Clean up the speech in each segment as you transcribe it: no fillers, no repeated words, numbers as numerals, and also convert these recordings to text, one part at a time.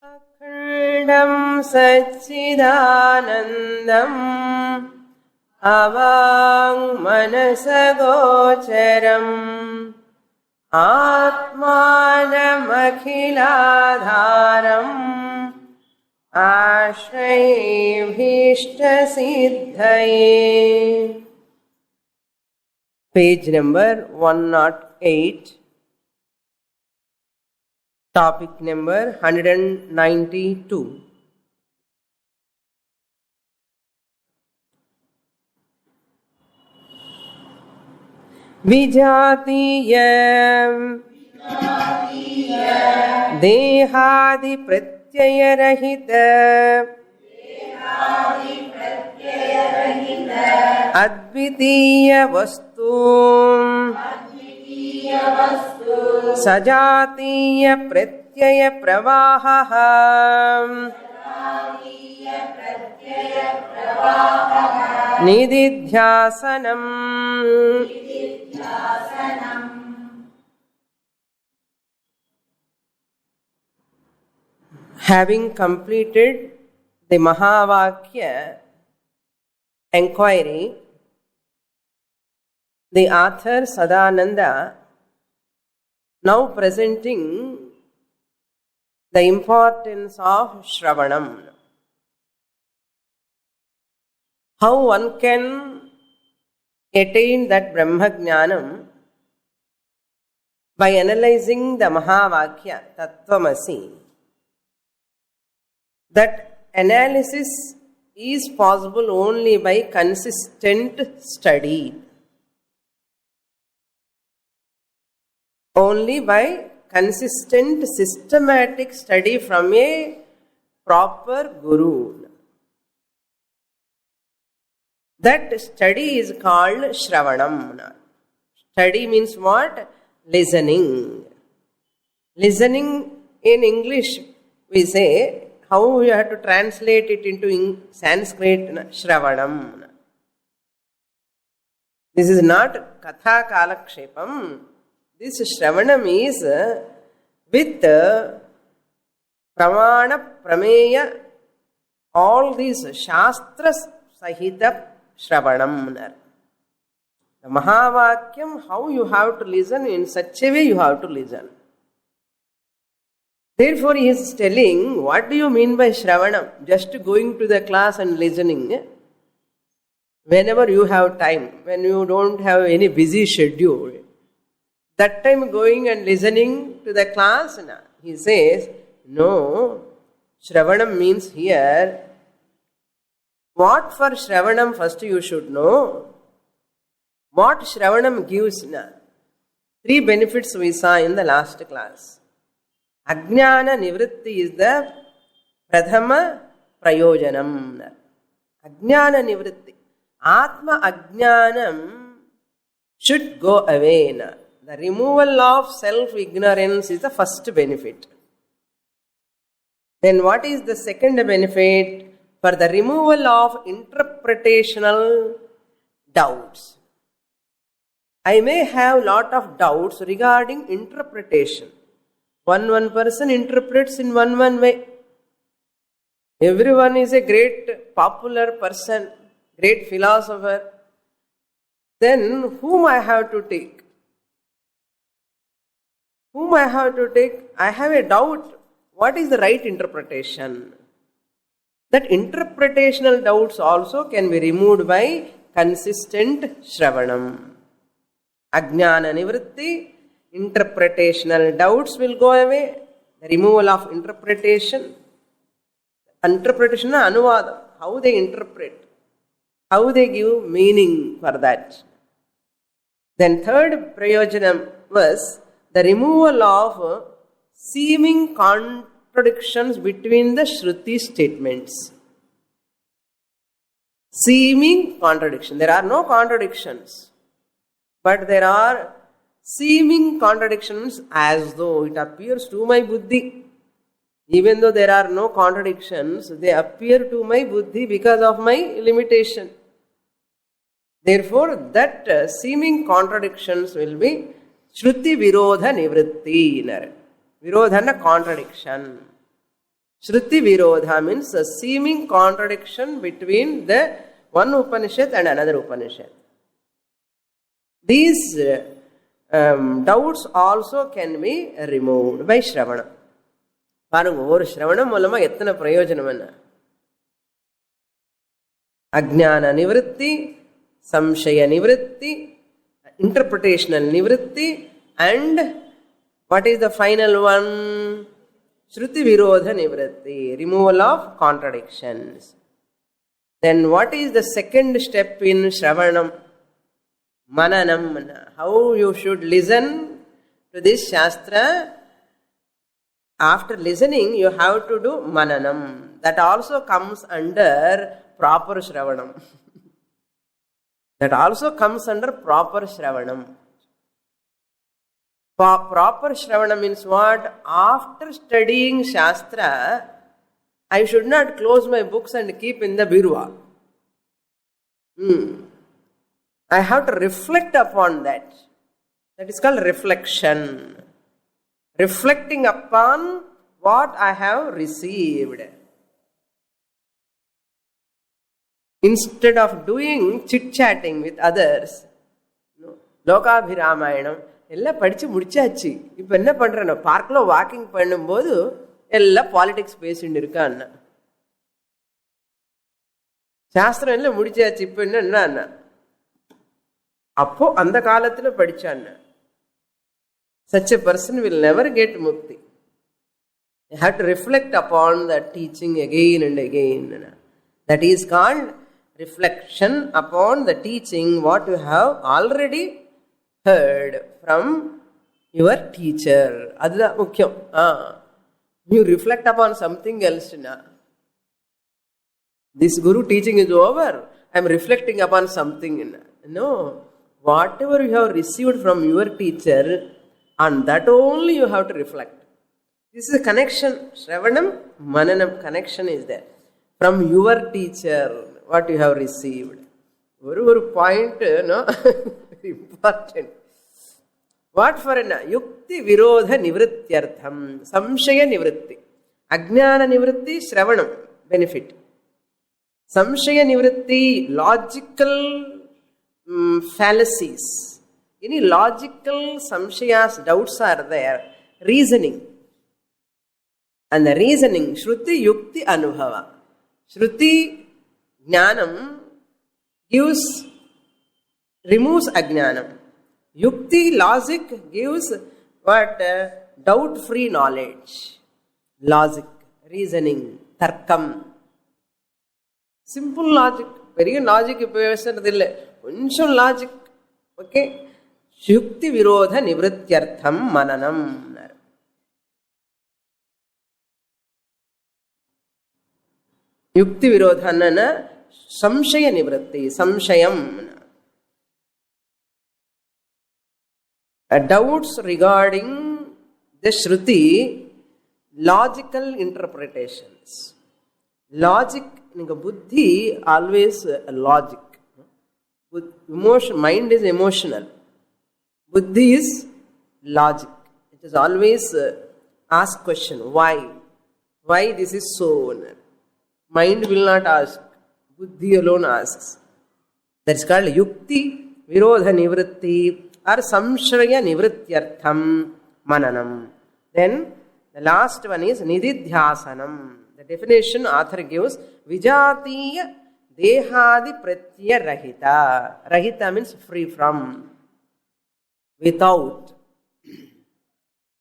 अखण्डं सच्चिदानन्दम् अवाङ्मनसगोचरम् आत्मानमखिलाधारम् आश्रयेऽभीष्टसिद्धये. Page number 108. Topic number 192. विजातीय देहादि प्रत्ययरहित अद्वितीय वस्तु सजातीय प्रत्यय प्रवाहः निदिध्यासनम्. Having completed the Mahavakya enquiry, the author Sadananda now presenting the importance of Shravanam. How one can attain that Brahma Jnanam by analyzing the Mahavakya Tattvamasi. That analysis is possible only by consistent study. Only by consistent, systematic study from a proper guru. That study is called Shravanam. Study means what? Listening. Listening in English we say, how you have to translate it into Sanskrit? Shravanam. This is not Katha Kalakshepam. This Shravanam is with Pramana, Prameya, all these Shastras Sahita Shravanam. The Mahavakyam, how you have to listen, in such a way you have to listen. Therefore, he is telling, what do you mean by Shravanam? Just going to the class and listening. Whenever you have time, when you don't have any busy schedule, that time going and listening to the class, he says, no, Shravanam means here, what for Shravanam first you should know. What Shravanam gives, 3 benefits we saw in the last class. Ajnana Nivritti is the Pradhama Prayojanam. Ajnana Nivritti. Atma Ajnanam should go away. The removal of self-ignorance is the first benefit. Then what is the second benefit? For the removal of interpretational doubts. I may have lot of doubts regarding interpretation. One person interprets in one way. Everyone is a great popular person, great philosopher. Then whom I have to take? Whom I have to take? I have a doubt. What is the right interpretation? That interpretational doubts also can be removed by consistent Shravanam. Ajnana Nivritti. Interpretational doubts will go away. The removal of interpretation. Interpretation is anuvada. How they interpret. How they give meaning for that. Then third prayojanam was the removal of seeming contradictions between the Shruti statements. Seeming contradiction. There are no contradictions. But there are seeming contradictions as though it appears to my buddhi. Even though there are no contradictions, they appear to my buddhi because of my limitation. Therefore, that seeming contradictions will be Shruti Virodha Nivritti. Virodhana contradiction. Shruti Virodha means a seeming contradiction between the one Upanishad and another Upanishad. These doubts also can be removed by Shravana. பாருங்க, ஒரு ஸ்ரவணம் மூலமா எத்தனை பிரயோஜனம் என்ன. அஜ்ஞான நிவೃತ್ತಿ, சம்சய நிவೃತ್ತಿ, interpretational நிவೃತ್ತಿ, and what is the final one? Shruti Virodha Nivritti, removal of contradictions. Then what is the second step in Shravanam? Mananam. How you should listen to this Shastra. After listening, you have to do Mananam. That also comes under proper Shravanam. That also comes under proper Shravanam. Proper Shravana means what? After studying Shastra, I should not close my books and keep in the birva. I have to reflect upon that. That is called reflection. Reflecting upon what I have received. Instead of doing chit-chatting with others, Lokabhiramayanam, எல்லாம் படிச்சு முடிச்சாச்சு. இப்ப என்ன பண்றேன், பார்க்ல walking பண்ணும்போது எல்லாம் politics பேசிட்டு இருக்கான். சாஸ்திரம் எல்லாம் முடிச்சாச்சு, இப்ப என்ன அப்போ அந்த காலத்துல படிச்சான். Such a person will never get mukti. You have to reflect upon that teaching again and again. That is called reflection upon the teaching what you have already heard from your teacher. Adha mukyam. You reflect upon something else. This guru teaching is over, I am reflecting upon something. No. Whatever you have received from your teacher, on that only you have to reflect. This is a connection. Shravanam, Mananam connection is there. From your teacher, what you have received. One point, no? Important. What for an yukti virodha nivrityartham, samshaya nivritti. Ajnana nivritti, Shravanam, benefit. Samshaya nivritti, logical fallacies. Any logical samshayas, doubts are there. Reasoning. And the reasoning, Shruti Yukti Anubhava. Shruti Jnanam removes Ajnanam. Yukti, logic, gives what? Doubt-free knowledge. Logic, reasoning, tarkam. Simple logic. Very logic, koncham logic. Okay? Yukti virodha nivrityartham mananam. Yukti virodha nana samshaya nivritti. Samshayam. Doubts regarding the Shruti, logical interpretations. Logic, buddhi, always logic. Emotion, mind is emotional. Buddhi is logic. It is always ask question, why? Why this is so? Mind will not ask. Buddhi alone asks. That is called Yukti Virodha Nivritti or Samshaya Nivrityartham Mananam. Then the last one is Nididhyasanam. The definition author gives Vijatiya Dehadi Pratyaya Rahita. Rahita means free from. Without.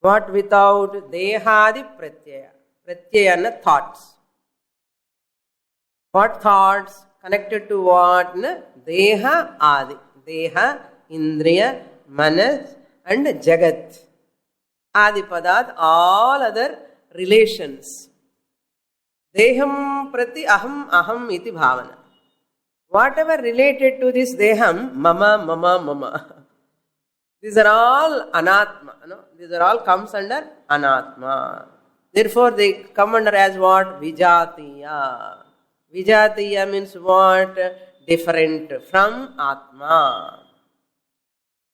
What without? Dehadi Pratyaya. Pratyaya thoughts. What thoughts? Connected to what? Deha Adi. Deha, Indriya, Manas and Jagat. Adi Padat, all other relations. Deham prati aham aham iti bhavana. Whatever related to this deham, mama, mama, mama. These are all anatma. No? These are all comes under anatma. Therefore they come under as what? Vijatiya. Vijatiya means what? Different from Atma.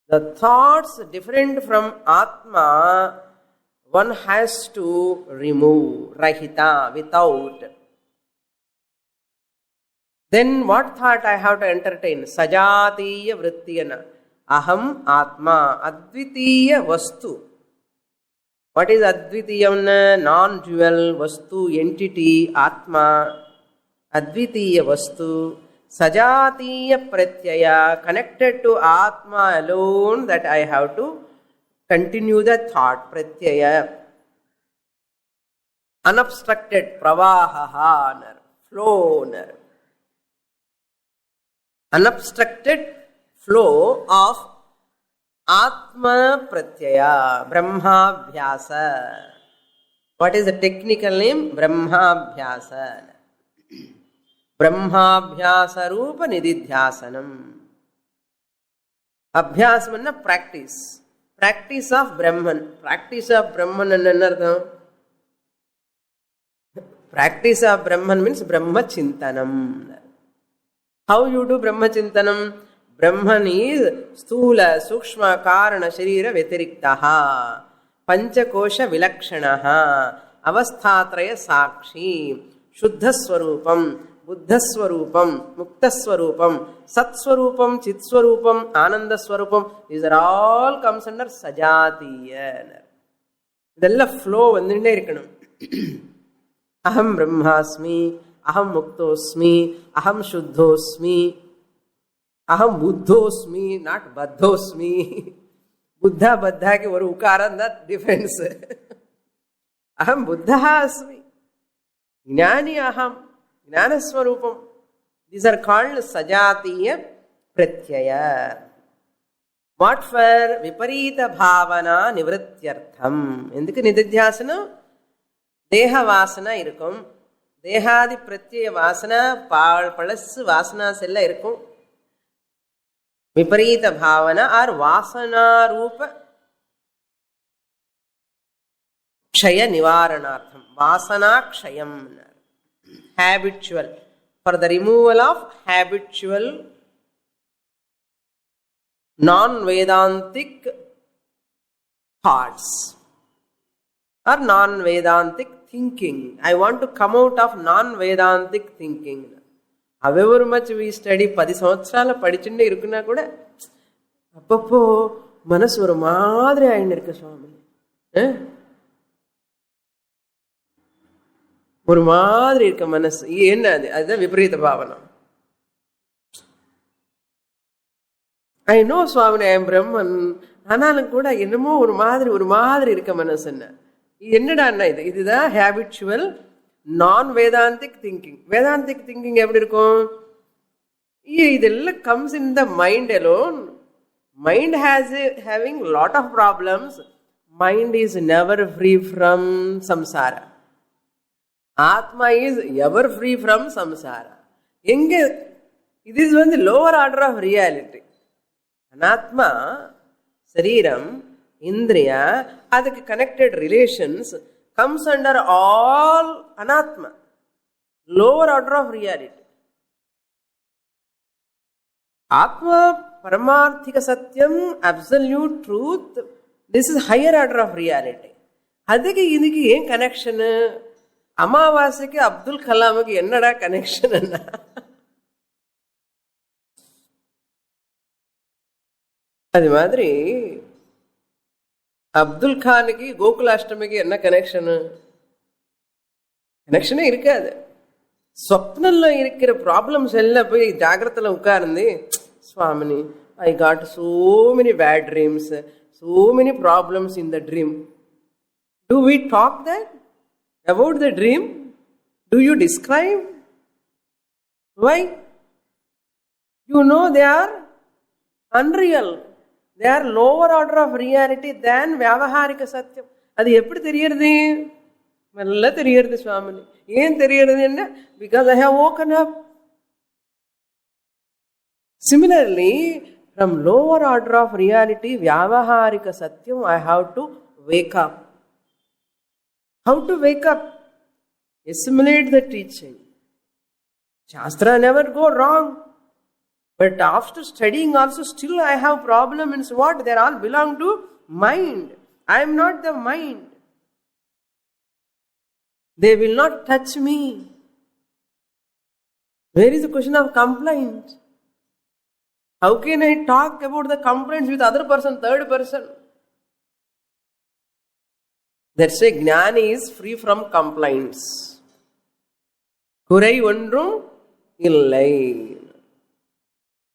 The thoughts different from Atma, one has to remove rahita, without. Then what thought I have to entertain? Sajatiya vrittiyana. Aham atma, advitiya vastu. What is advitiyam? Non-dual vastu, entity, atma. Advitiya vastu. Sajatiya pratyaya, connected to atma alone, that I have to continue the thought. Pratyaya. Unobstructed, pravaha, flow. Unobstructed flow of atma pratyaya, brahmabhyasa. What is the technical name? Brahmabhyasa. Brahmabhyasa rupa nididhyasanam. Abhyasam anna practice. Practice of Brahman. Practice of Brahman annartham. Practice of Brahman means Brahma Chintanam. How you do Brahma Chintanam? Brahman is Sthula, Sukshma, Karana, Sharira, Vyatiriktah, Panchakosha, Vilakshanaha, Avasthatraya, Sakshi, Shuddha Swarupam, Buddha Swarupam, Mukta Swarupam, Sat Swarupam, Chit Swarupam, Ananda Swarupam. These are all comes under Sajatiya. Idella flow vandinde irukkanum. Aham Brahmasmi, Aham Muktosmi, Aham Shuddhosmi, Aham Buddhosmi, not Baddhosmi. Buddha, Baddha ke oru ukaran, that difference. Aham Buddha asmi. Jnani aham. Jnanaswarupam. These are called Sajatiya Pratyaya. What for? Viparita Bhavana Nivrityartham. Endukku nididhyasana? Deha Vasana irukum. Dehadi Pratyaya Vasana, Palasu Vasana Sella irukum. Viparita Bhavana or Vasana Rupa Kshaya Nivaranartham. Vasana Kshayam. Habitual. For the removal of habitual non-Vedantic thoughts or non-Vedantic thinking. I want to come out of non-Vedantic thinking. However much we study, 10 సంవత్సరాల படிச்சுட்டே இருக்குன்னா கூட அப்பப்போ மனசு ஒரு மாதிரி ஆயின்னு இருக்கு சுவாமி. ஒரு மாதிரி இருக்க மனசு. என்ன அது? அதுதான் விபரீத பாவனம். I know Swami, I am பிரம்மன், ஆனாலும் கூட என்னமோ ஒரு மாதிரி இருக்க மனசு. என்னடா இது? இதுதான் ஹேபிச்சுவல் நான் வேதாந்திக் திங்கிங். வேதாந்திக் திங்கிங் எப்படி இருக்கும்? இதெல்லாம் comes in the mind alone. Mind having lot of problems. Mind is never free from samsara. Atma is ever free from samsara. எங்க இது வந்து lower order of reality. Anatma, Sariram, Indriya, அதுக்கு connected relations comes under all Anatma, lower order of reality. Atma, Paramarthika Satyam, absolute truth, this is higher order of reality. அதுக்கு இதுக்கு ஏன் connection? அமாவாசைக்கு அப்துல் கலாமுக்கு என்னடா connection? அது மாதிரி அப்துல் கானுக்கு கோகுலாஷ்டமிக்கு என்ன கனெக்ஷனு? கனெக்ஷனே இருக்காது. ஸ்வப்னம்ல இருக்கிற ப்ராப்ளம்ஸ் எல்லாம் போய் ஜாகிரத்தில் உட்கார்ந்து, Swamini, I got so many bad dreams, so many problems in the dream. Do we talk that about the dream? Do you describe? Why? You know they are unreal. They are lower order of reality than Vyavaharika Satyam. அது எப்படி தெரியறது? நல்லா தெரியறது சுவாமினி. ஏன் தெரியறது என்ன? Because I have woken up. Similarly, from lower order of reality, Vyavaharika Satyam, I have to wake up. How to wake up? Assimilate the teaching. Shastra never go wrong. But after studying also, still I have problem in what? They all belong to mind. I am not the mind. They will not touch me. Where is the question of complaint? How can I talk about the complaints with other person, third person? That's why Jnani is free from complaints. Kurai ondrum illai.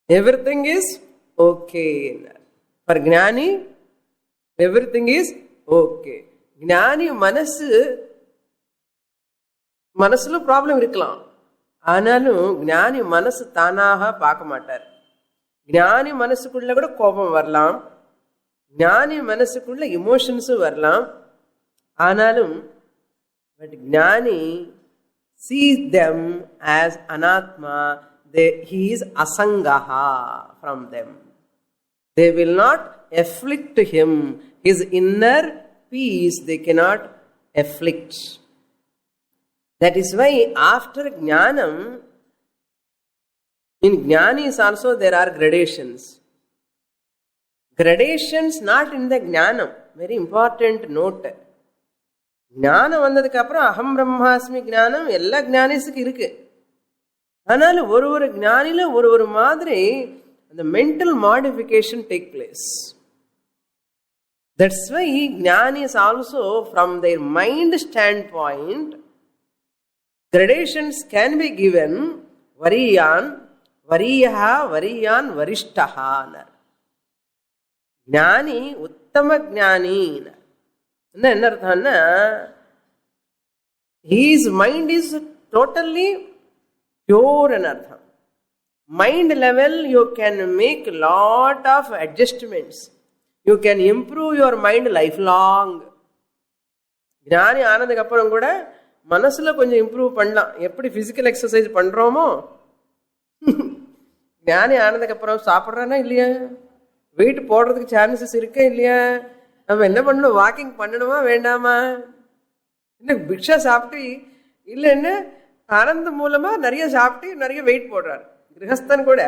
Everything is okay. For Jnani, everything is okay. Jnani மனசுல problem இருக்கலாம். ஆனாலும் ஞானி மனசு தானாக பார்க்க மாட்டார். ஞானி மனசுக்குள்ள கூட கோபம் வரலாம், ஞானி மனசுக்குள்ள இமோஷன்ஸும் வரலாம். ஆனாலும் பட் ஞானி sees them as anatma. He is asangaha from them. They will not afflict him. His inner peace they cannot afflict. That is why after Jnanam, in Jnanis also there are gradations. Gradations not in the Jnanam. Very important note. Jnanam வந்ததுக்கு அப்புறம் அகம் பிரம்மாஸ்மி ஞானம் எல்லா ஞானிஸுக்கு இருக்கு. ஆனாலும் ஒரு ஞானில ஒரு மாதிரி அந்த mental modification take place. That's why Jnanis also from their mind standpoint, gradations can be given. Variyan, variyaha, variyan, varishtaha. Jnani, uttama jnani. என்ன அர்த்தம்னா, his mind is totally pure ன்னு அர்த்தம். Mind level you can make lot of adjustments. You can improve your mind lifelong. ஞானி ஆனதுக்கு அப்புறம் கூட மனசுல கொஞ்சம் இம்ப்ரூவ் பண்ணலாம். எப்படி பிசிக்கல் எக்ஸசைஸ் பண்றோமோ, ஞானி ஆனதுக்கு அப்புறம் சாப்பிட்றானா இல்லையா, வெயிட் போடுறதுக்கு சான்சஸ் இருக்கா இல்லையா, நம்ம என்ன பண்ணணும், வாக்கிங் பண்ணணுமா வேண்டாமா, என்ன பிக்ஷா சாப்பிட்டு இல்லைன்னு ஆனந்தம் மூலமா நிறைய சாப்பிட்டு நிறைய வெயிட் போடுறாரு. கிரகஸ்தன் கூட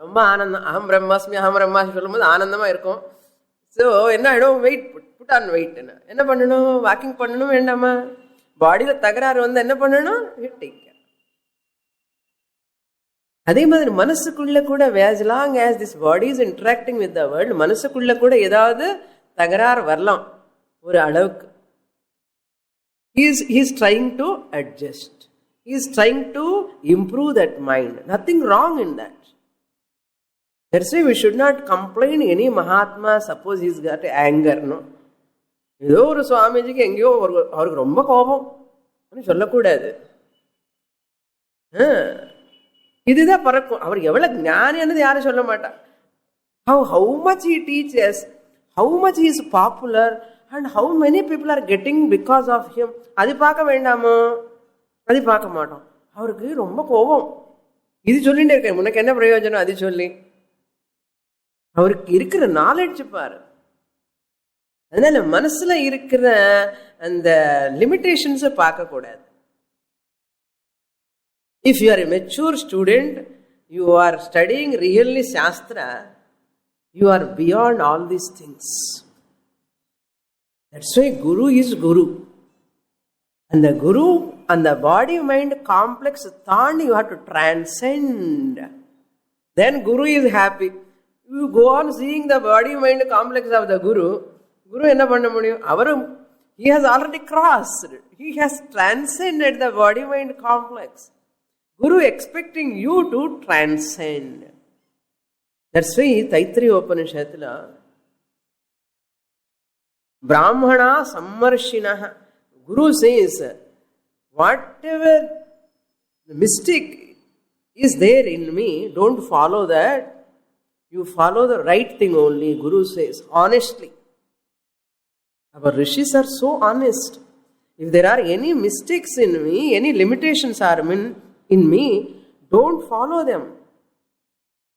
ரொம்ப ஆனந்தம், அகம் பிரம்மாஸ்மி அகம் பிரம்மாஸ்மி சொல்லும்போது ஆனந்தமா இருக்கும். ஸோ என்ன ஆகிடும், வெயிட் புட் ஆன் வெயிட். என்ன பண்ணணும், வாக்கிங் பண்ணணும் வேண்டாமா, பாடியில தகராறு வந்து என்ன பண்ணணும், டேக் கேர். அதே மாதிரி மனசுக்குள்ள கூட as long as this body is interacting with the world, மனசுக்குள்ள கூட ஏதாவது தகராறு வரலாம் ஒரு அளவுக்கு. He is trying to adjust. He is trying to improve that mind. Nothing wrong in that. That's why we should not complain any Mahatma. Suppose he's got anger, no? ஏதோ ஒரு சுவாமிஜிக்கு எங்கேயோ அவருக்கு ரொம்ப கோபம் சொல்லக்கூடாது. இதுதான் பறக்கும். அவர் எவ்வளவு ஞானியானது யாரும் சொல்ல மாட்டார். How much he teaches, how much he is popular, and how many people are getting because of him. அது பார்க்க வேண்டாமோ, அது பார்க்க மாட்டோம். அவருக்கு ரொம்ப கோபம், இது சொல்லிட்டே இருக்கேன், உனக்கு என்ன பிரயோஜனம் அது சொல்லி. அவருக்கு இருக்கிற நாலேஜ் பாரு. அதனால மனசுல இருக்கிற அந்த லிமிட்டேஷன்ஸை பார்க்க கூடாது. If you are a mature student, you are studying really Shastra, you are beyond all these things. That's why Guru is Guru. And the Guru and the body-mind complex thought you have to transcend. Then Guru is happy. You go on seeing the body-mind complex of the Guru. Guru enna panna mudiyum? Avarum, he has already crossed. He has transcended the body-mind complex. Guru expecting you to transcend. That's why Taittiriya Upanishadla Brahmana Sammarshinaha, Guru says, whatever mistake is there in me, don't follow that. You follow the right thing only, Guru says, honestly. Our rishis are so honest. If there are any mistakes in me, any limitations are in me, don't follow them.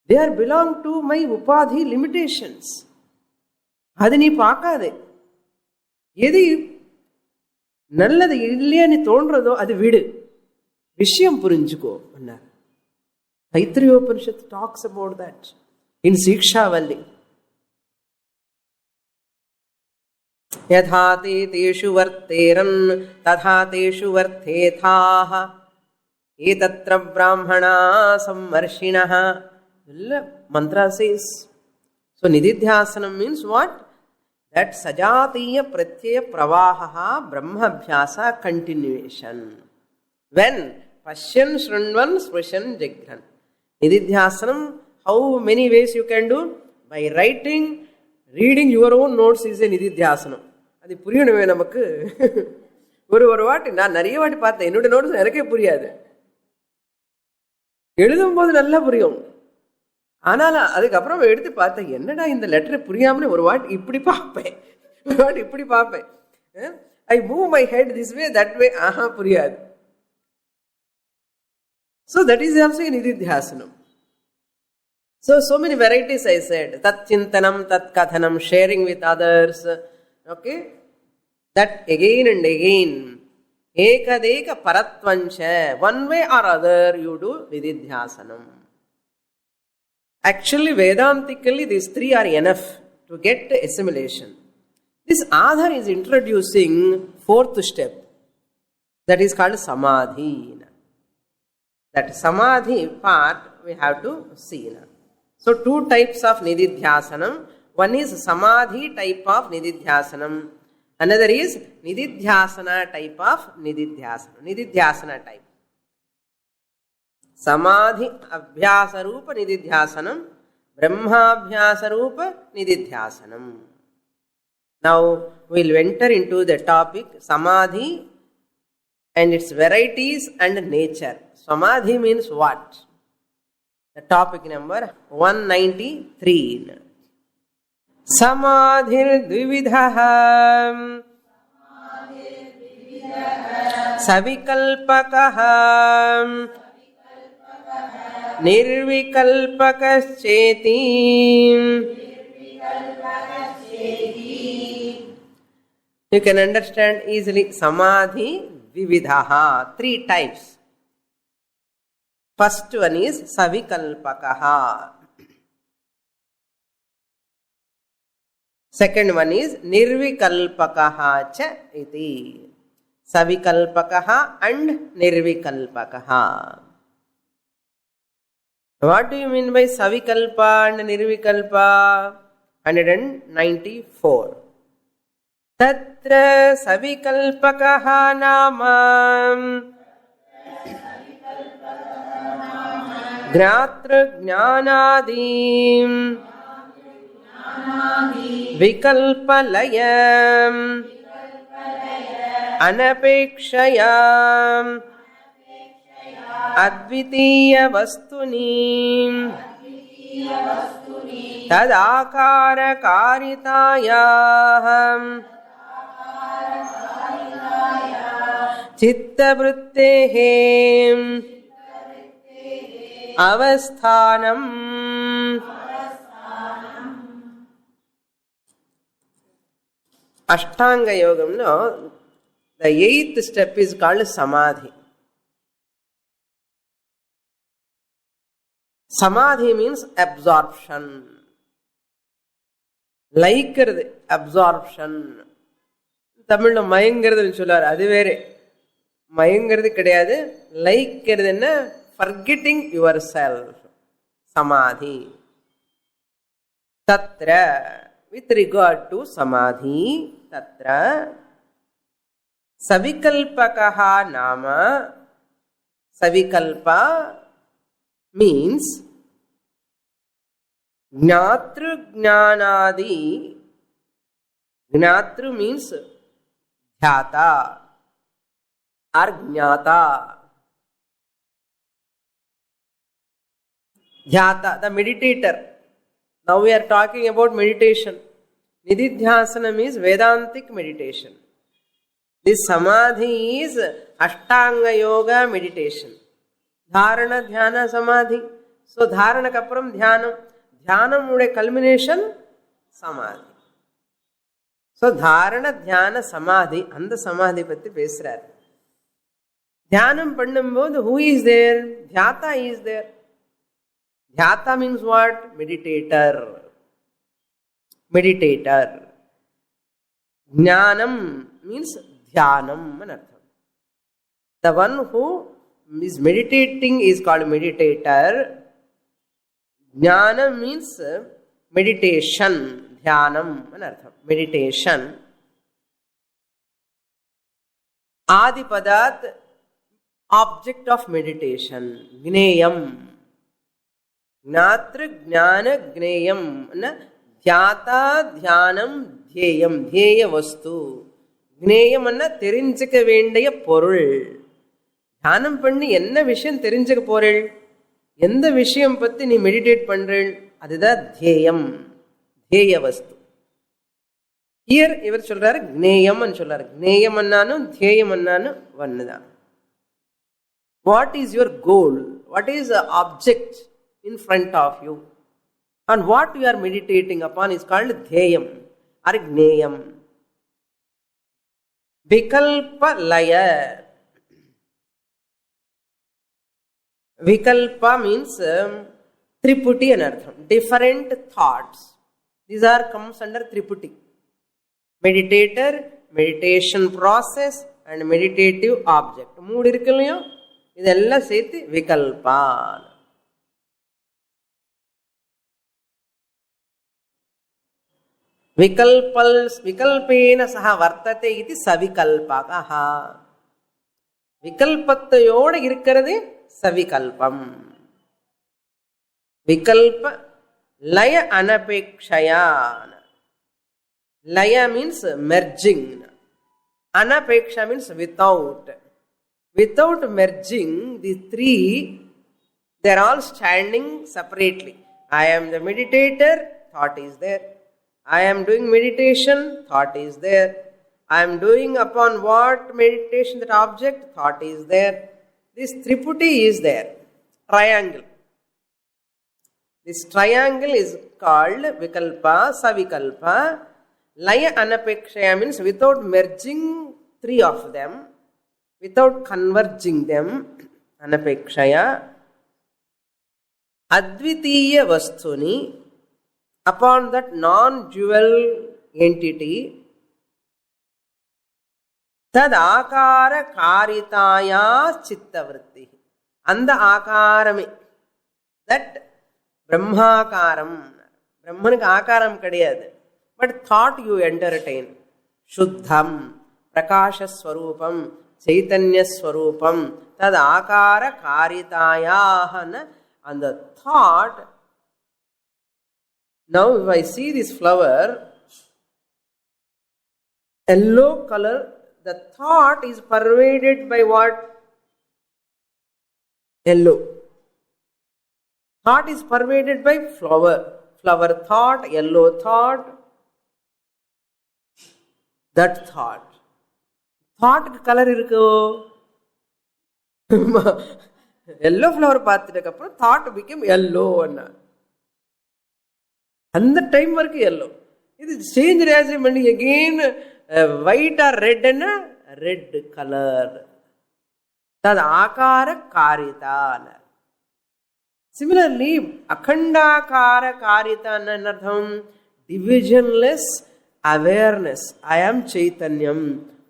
They are belong to my upadhi limitations. அது நீ பார்க்காதே. எது நல்லது இல்லையான்னு தோன்றதோ அது விடு, விஷயம் புரிஞ்சுக்கோ. Taittiriya Upanishad talks about that in Sikshavalli. यथा ते तेषु वर्तेरन् तथा तेषु वर्थेथाः एतत्र ब्राह्मणा सम्मर्षिणः. Mantra says. So nididhyasanam means what? That sajatiya pratyaya pravaha brahmabhyasa continuation. When pashyan shrunvan sprishan jagran. Nididhyasanam, how many ways you can do? By writing, reading your own notes is a nididhyasanam. அது புரியணுமே நமக்கு. ஒரு வாட்டி நான் நிறைய வாட்டி பார்த்தேன், என்னோட notes எனக்கே புரியாது. எழுதும்போது நல்லா புரியும். ஆனால் அதுக்கப்புறம் எடுத்து பார்த்தேன், என்னடா இந்த லெட்டரை புரியாமலே ஒரு வாட்டி இப்படி பார்ப்பேன், ஒரு வாட்டி இப்படி பார்ப்பேன். I move my head this way that way, ஆஹா புரியாது. So that is also a nididhyasanam. So many varieties I said. Tat chintanam, tat kathanam, sharing with others. Okay? That again and again. Ekadeka paratvancha. One way or other you do nididhyasanam. Actually, Vedantically, these three are enough to get assimilation. This author is introducing fourth step. That is called samadhi. That samadhi part we have to see. So, two types of nididhyasanam. One is samadhi type of nididhyasanam. Another is nididhyasana type of nididhyasana. Nididhyasana type. Samadhi abhyasa rupa nididhyasanam, brahmabhyasa rupa nididhyasanam. Now we'll enter into the topic samadhi and its varieties and nature. Samadhi means what? The topic number 193. Samadhir dvividhaha savikalpakaha nirvikalpakascheti. You can understand easily. Samadhi vividhaha, three types. First one is savikalpakaha. Second one is nirvikalpakaha cha iti. Savikalpakaha and nirvikalpakaha. What do you mean by savikalpa and nirvikalpa? 194. Tatra savikalpakaha nama gnatra jnanadim vikalpalayam anapekshayam advitiya vastuni tadakara karitayam chittavrittehe avasthanam. Ashtanga Yogam, no, the eighth step is called samadhi. Samadhi means absorption. Laikiradu, absorption. Tamil mayangiradhu sollaru, adu vere. Mayangiradhu kediyadu, laikiradhu forgetting yourself. Samadhi. Tatra, with regard to samadhi, tatra savikalpakaha nama. Savikalpa means gnatru jnanadi. Gnatru means dhyata or jnata. Dhyata, the meditator. Now we are talking about meditation. Nididhyasanam is Vedantic meditation. This samadhi is Ashtanga Yoga meditation. Dharana, Dhyana, Samadhi. So Dharana kappuram Dhyanam. Dhyanam ude culmination Samadhi. So Dharana, Dhyana, Samadhi. And the Samadhi patti pesrar. Dhyanam pannambodhu, who is there? Dhyata is there. Dhyata means what? Meditator. Meditator. Jnanam means dhyanam and artham. The one who is meditating is called meditator. Jnana means meditation. Dhyanam and artham. Meditation. Adipadat, object of meditation. Gneyam. Gnatra jnana gneyam. Dhyata dhyanam dhyeyam. Dhyeya vastu. Gneyam anna therinjika vendiya porul. தியானம் பண்ணி என்ன விஷயம் தெரிஞ்சுக்க போறேள், எந்த விஷயம் பத்தி நீ meditate பண்றேள், அதுதான் தியேயம், தியேய வஸ்து. ஹியர் இவர் சொல்றாரு க்னேயம் சொல்றாரு. க்னேயம் அண்ணானும் தியேயம் அண்ணானும் ஒன்னுதான். What is your goal, what is the object in front of you and what you are meditating upon is called தியேயம் ஆர் க்னேயம். விகல்ப லய. Vikalpa means Triputi and artham. Different thoughts. These are comes under Triputi. Meditator, meditation process and meditative object. Mood irukkalaya. Idella sethi Vikalpa. Vikalpena saha vartate iti savikalpakaha. Vikalpathayoda irukkiradhu சவிகல்பம். விகல்ப லய அனபேக்ஷயா. லய means merging. அனபேக்ஷா means without. Without merging the three, they are all standing separately. I am the meditator, thought is there. I am doing meditation, thought is there. I am doing upon what meditation, that object, thought is there. This Triputi is there, triangle. This triangle is called Vikalpa, Savikalpa. Laya Anapekshaya means without merging three of them, without converging them, Anapekshaya. Advitiya Vastuni, upon that non-dual entity, Tad akara karitaya chittavritti. And the akarame, that brahmakaram. Brahmanik akaram kadiyadu. But thought you entertain. Shuddham, prakasha swarupam, chaitanya swarupam. Tad akara karitaya. And the thought, now if I see this flower, yellow color, the thought is pervaded by what? Yellow. Thought is pervaded by flower. Flower thought, yellow thought. That thought. Thought color irukku. Yellow flower paathitukapra thought became yellow. And the time work yellow. It is changed as a money again. White or red and red color. Tad akara karita. Similarly, akhandakara karita anartham, divisionless awareness. I am Chaitanyam.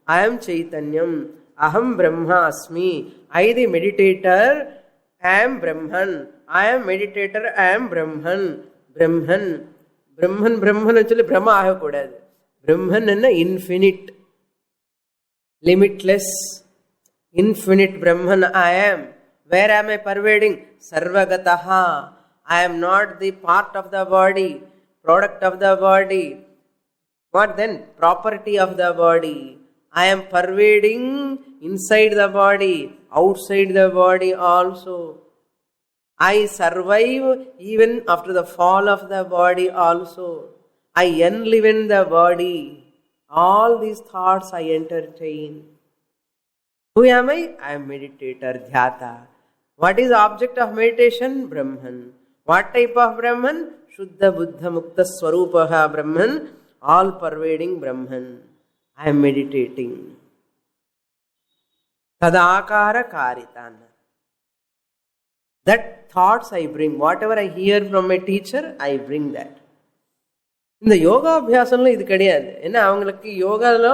I am Chaitanyam. Aham Brahma Asmi. I the meditator am Brahman. I am meditator, I am Brahman. Brahman. Brahman actually Brahma ahakodadu. Brahman is infinite, limitless, infinite Brahman I am. Where am I pervading? Sarvagataha. I am not the part of the body, product of the body. What then? Property of the body. I am pervading inside the body, outside the body also. I survive even after the fall of the body also. I enliven the body. All these thoughts I entertain. Who am I? I am meditator, dhyata. What is the object of meditation? Brahman. What type of Brahman? Shuddha Buddha Mukta Swarupaha Brahman. All pervading Brahman. I am meditating. Tadakara karitana. That thoughts I bring. Whatever I hear from my teacher, I bring that. இந்த யோகாபியாசம்ல இது கிடையாது. ஏன்னா அவங்களுக்கு யோகால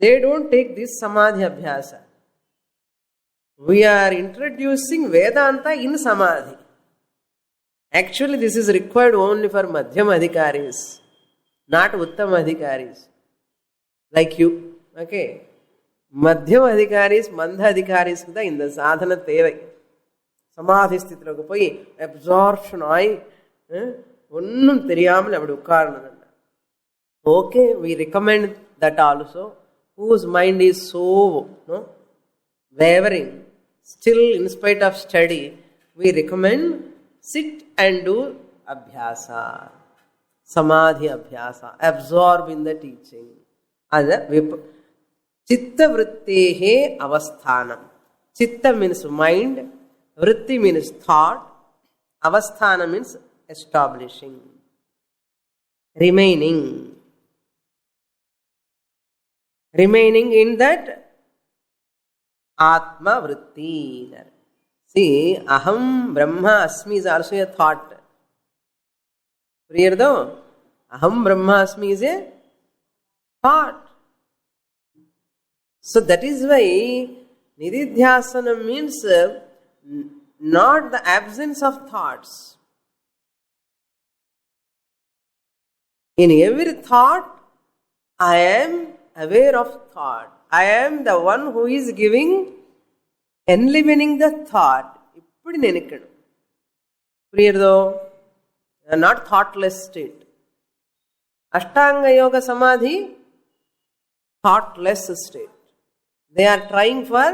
they don't take this samadhi abhyasa. We are introducing Vedanta in samadhi. Actually, this is required only for madhyam adhikaris, not uttam adhikaris, like you. Okay, madhyam adhikaris, mandha adhikaris da இந்த சாதன தேவை. சமாதி ஸ்திதிக்கு போய் absorption ஆகி ஒன்றும் தெரியாமல் அப்படி உட்காரணும். Okay, we recommend that also. Whose mind is so wavering, still in spite of study, we recommend sit and do abhyasa, samadhi abhyasa, absorb in the teaching. Ada chitta vrittehe avasthanam. Chitta means mind, vritti means thought, avasthana means establishing, remaining in that atma vritti. See, aham brahma asmi is also a thought. Clear though? Aham brahma asmi is a thought. So that is why nididhyasana means not the absence of thoughts. In every thought, I am aware of thought. I am the one who is giving, enlivening the thought. Ippadi nenikkanum. Puriyadho? Not thoughtless state. Ashtanga yoga samadhi, thoughtless state. They are trying for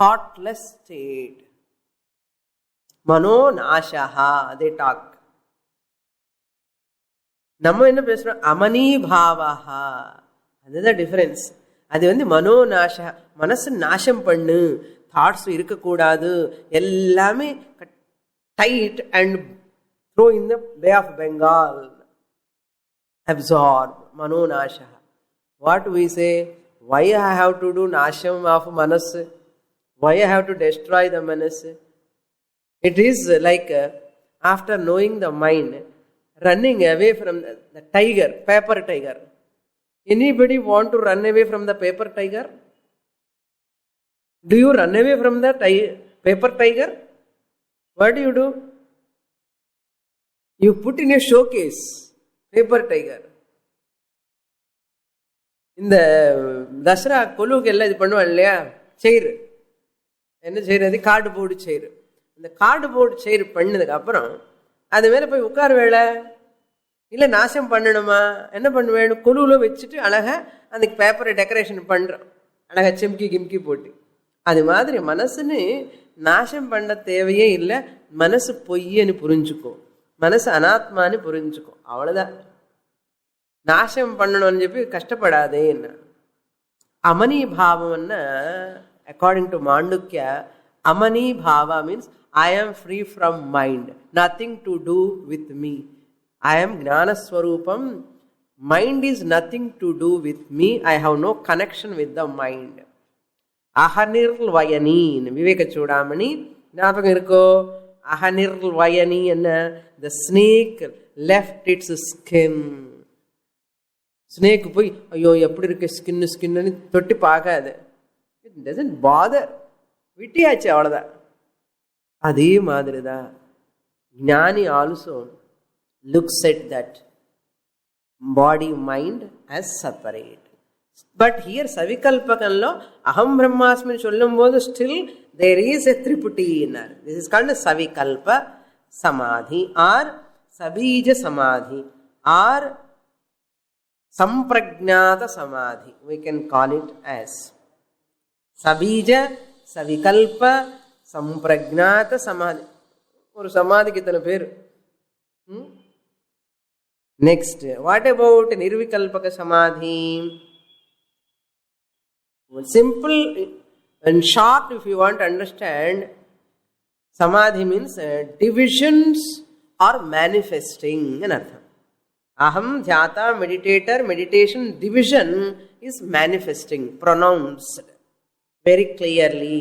thoughtless state. Mano nashaha, they talk. நம்ம என்ன பேசுறோம்? அமனி பாவஹா. அதுதான் difference. அது மனோநாச, மனசு நாசம் பண்ணு, thoughts இருக்கக்கூடாது, எல்லாமே tie it and throw in the bay of Bengal. Absorb, மனோநாச. What we say? Why I have to do nasham of manas? Why I have to destroy the manas? It is like after knowing the mind, running away from the tiger, paper tiger. Anybody want to run away from the paper tiger? Do you run away from the paper tiger? What do? You put in a showcase, paper tiger. இந்த தசரா கொலுக்கு எல்லாம் இது பண்ணுவாங்க இல்லையா, செயிறு, என்ன செய்யறது? கார்டுபோர்டு செயிறு. இந்த கார்டுபோர்டு செயிறு பண்ணதுக்கு அப்புறம் அது மேலே போய் உட்கார வேலை இல்லை, நாசம் பண்ணணுமா? என்ன பண்ணுவேன்? கொலுவில் வச்சுட்டு அழகாக அந்த பேப்பரை டெக்கரேஷன் பண்ணுறோம், அழகாக சிம்கி கிம்கி போட்டு. அது மாதிரி மனசுன்னு நாசம் பண்ண தேவையே இல்லை. மனசு பொய்யன்னு புரிஞ்சுக்கோ, மனசு அனாத்மான்னு புரிஞ்சுக்கோ, அவ்வளோதான். நாசம் பண்ணணும்னு చెప్పి கஷ்டப்படாதே. என்ன அமனி பாவம்னா, அக்கார்டிங் டு மாண்டுக்ய, அமனி பாவா means I am free from mind, nothing to do with me. I am Gnana Swarupam. Mind is nothing to do with me. I have no connection with the mind. Ahanirl Vayani, Viveka Chudamani, ஞாபகம் இருக்கோ? Ahanirl Vayani, and the snake left its skin. Snake போய் ஐயோ எப்படி இருக்கு skin தொட்டி பார்க்காது. It doesn't bother. விட்டியாச்சு, அவ்வளோதான். அதே மாதிரி தான் ஞானி also looks at that body mind as separate. But here சவிகல்பகன்లో அகம் பிரம்மாஸ்மின்னு சொல்லும் போது ஸ்டில் தேர் இஸ் எ த்ரிபுட்டி. திஸ் இஸ் கால்ட் சவிகல்ப சமாதி ஆர் சபீஜ சமாதி ஆர் சம்பிரஜாத சமாதி. We can call it as சபீஜ, சவிகல்ப, சம்பிரஜாத சமாதி. ஒரு சமாதிக்கு இத்தனை பேர். நெக்ஸ்ட், வாட் அபவுட் நிர்விகல்பக சமாதி? Simple and short, if you want to understand, samadhi means divisions are manifesting in artham. Aham dhyata, meditator, meditation, division is manifesting, pronounced very clearly.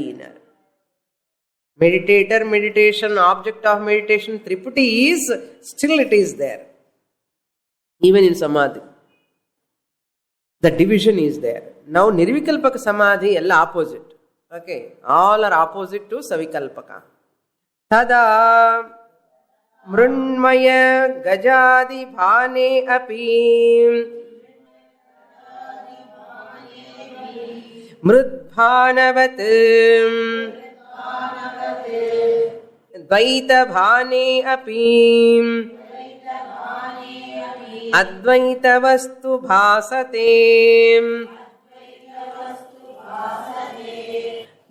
Meditator, meditation, object of meditation, triputi is still it is there. even in samadhi. The division is there. Now nirvikalpaka samadhi all opposite. Okay, all are opposite to savikalpaka. Tada mrunmaya gajadi bhane api mrudbhanavat dvaita bhane api advaita vastu bhasate.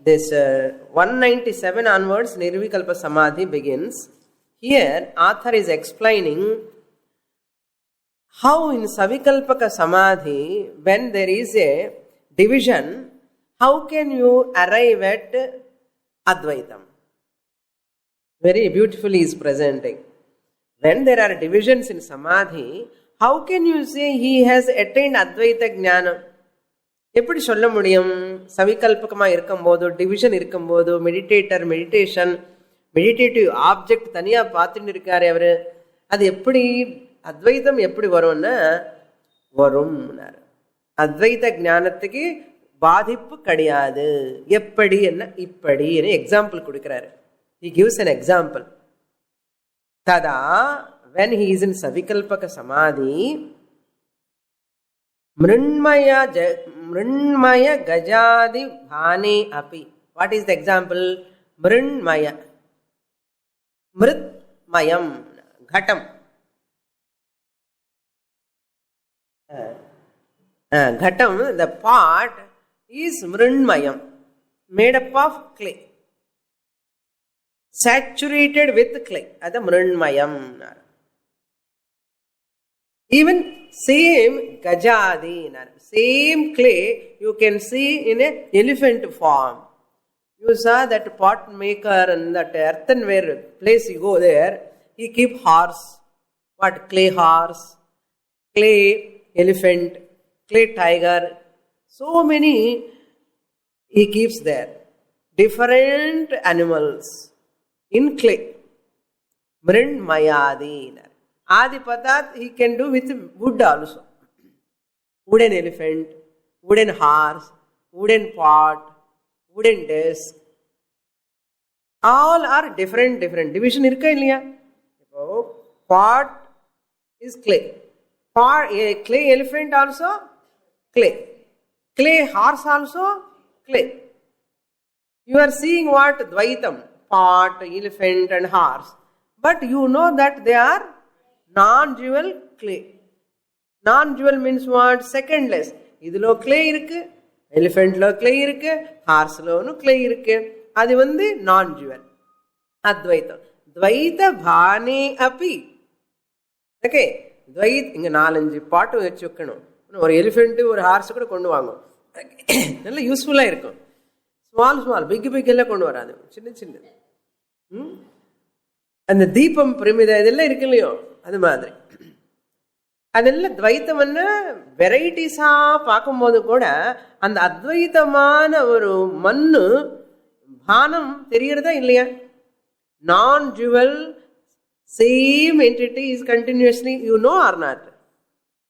This 197 onwards, Nirvikalpa Samadhi begins. Here, author is explaining how in Savikalpaka Samadhi, when there is a division, how can you arrive at Advaitam? Very beautifully is presenting. When there are divisions in Samadhi, how can you say he has attained Advaita Jnana? எப்படி சொல்ல முடியும்? சவிகல்பகமாக இருக்கும்போது, division இருக்கும்போது, meditative object தனியாக பார்த்துட்டு இருக்காரு அவர். அது எப்படி அத்வைதம் எப்படி வரும்னா வரும். அத்வைத ஞானத்துக்கு பாதிப்பு கிடையாது. எப்படி என்ன இப்படி எக்ஸாம்பிள் கொடுக்கிறாரு. He gives an example. Tada, when he is in Savikalpaka Samadhi, Mrunmaya gajadi bhane api. What is the example? Mrunmaya. Mritmayam. Ghatam. Ghatam, the pot is mrunmayam. Made up of clay. Saturated with clay. That's mrunmayam. Even same gajadi, same clay you can see in a elephant form. You saw that pot maker and that earthenware place you go there, he keep horse. What? Clay horse, clay elephant, clay tiger. So many he keeps there. Different animals in clay. Mrunmayadi. Adi Padat he can do with wood also. Wooden elephant, wooden horse, wooden pot, wooden desk. All are different. Division irka illaya? Pot is clay. Clay elephant also clay. Clay horse also clay. You are seeing what? Dvaitam. Pot, elephant and horse. But you know that they are non-dual clay. Non-dual means what? Secondless. Idlo clay irukku, elephant lo clay irukku, horse lo clay irukku. Adu vandu non-dual. Advaita. Dvaita bhane api. Okay. Dvaita inga 4-5 பாட்டு வெச்சு வைக்கணும். ஒரு elephant ஒரு hours கூட கொண்டு வாங்க. நல்ல யூஸ்ஃபுல்லா இருக்கும். ஸ்மால் பிக் எல்லாம் கொண்டு வராது. சின்னது. அந்த தீபம் பிரமிதா இதெல்லாம் இருக்கு இல்லையோ அது மாதிரி. அதெல்லாம் துவைத்தம்னா வெரைட்டிஸா பார்க்கும்போது கூட அந்த அத்வைத்தமான ஒரு மண்ணு பானம் தெரியறதா இல்லையா? நான் jewel same entity is continuously, you know or not?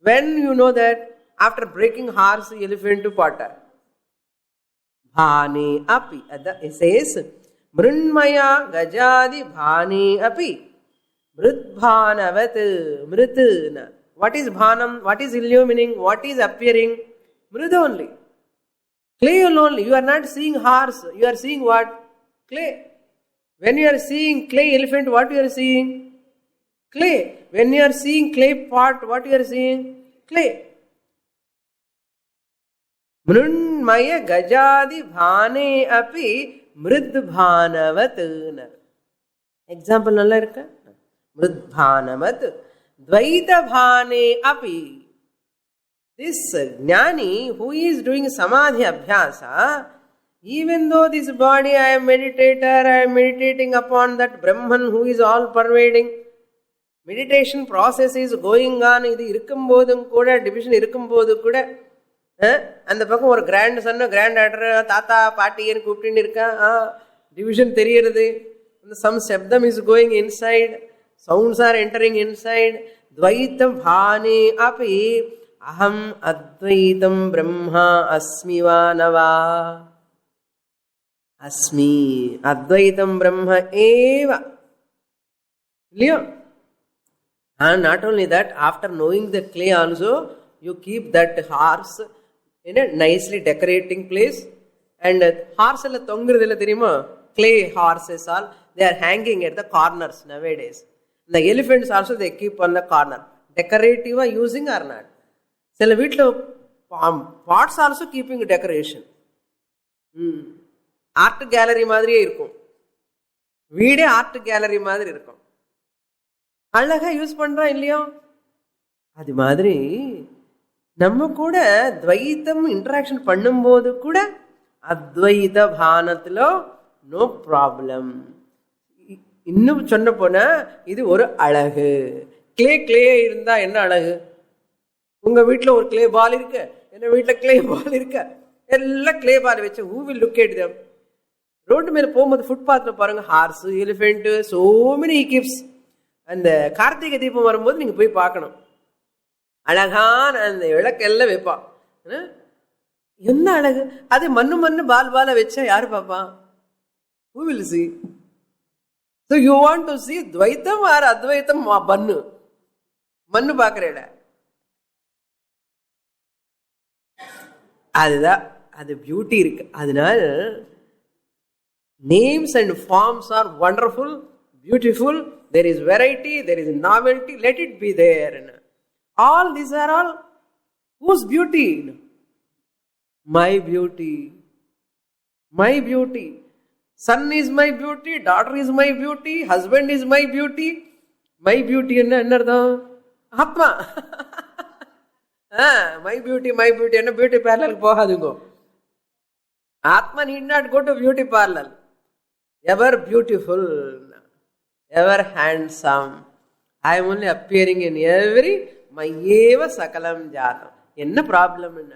When you know that? After breaking horse, elephant to potter. Bhane api. It says, Mrunmaya gajadi bhane api. Mrudbhanavat. Mrut. What is bhanam? What is illumining? What is appearing? Mrud only. Clay only. You are not seeing horse. You are seeing what? Clay. When you are seeing clay elephant, what you are seeing? Clay. When you are seeing clay pot, what you are seeing? Clay. Mrunmaya gajadi bhane api mrudbhanavat. Example nalla irukka? Mrudbhanavat. Dvaita bhane api. This jnani who is doing samadhi abhyasa, even though this body I am meditating upon that Brahman who is all pervading, meditation process is going on. இது இருக்கும்போதும் கூட division இருக்கும்போது கூட அந்த பக்கம் ஒரு grand Sun grand daughter தாத்தா பாட்டின்னு கூப்பிட்டு இருக்கா, டிவிஷன் தெரியறது. சம் சப்தம் is going inside, sounds R entering inside, Dvaitam bhane api aham advaitam brahma asmi va nava. Asmi advaitam brahma eva. And not only that, after knowing the clay also, you keep that horse in a nicely decorating place. And horse alla thongirudilla theriyuma, clay horses all, they are hanging at the corners nowadays. The elephants also they keep on the corner. Decorative using or not? Sila veetlo pots also keeping decoration. Art gallery madriye irukum. Veede art gallery madri irukum. அழகா use பண்றோம் இல்லையோ? அது மாதிரி நம்ம கூட துவைத்தம் interaction பண்ணும்போது கூட அத்வைத பானத்துல நோ ப்ராப்ளம். இன்னும் சொன்ன போனா இது ஒரு அழகு. கிளே இருந்தா என்ன அழகு? உங்க வீட்டுல ஒரு கிளே பால் இருக்கு, என்ன வீட்டுல கிளே பால் இருக்கு, எல்லாம் கிளே பால் வச்சு who will look at them? Road மேல போகும்போது ஃபுட்பாத்ல பாருங்க, horse, elephant, so many gifts. அந்த கார்த்திகை தீபம் வரும்போது நீங்க போய் பார்க்கணும், அழகான அந்த விளக்கெல்லாம் வைப்பான். என்ன அழகு! அது மண்ணு பால் வச்சா யாரு பாப்பா? Who will see? So you want to see Dvaitam or Advaitam பண்ணு மண்ணு பார்க்கறேட. அதுதான் அது பியூட்டி இருக்கு. அதனால names and forms are wonderful, beautiful. There is variety, there is novelty, let it be there. All these are all whose beauty? My beauty. My beauty. Son is my beauty, daughter is my beauty, husband is my beauty. My beauty என்ன அர்த்தம்? ஆத்மா. My beauty என்ன beauty பார்லருக்கு போகாதுங்க. ஆத்மா need not go to beauty parlor. Ever beautiful, ever handsome. I am only appearing in every மையேவ சகலம் ஜாதம். என்ன problem? என்ன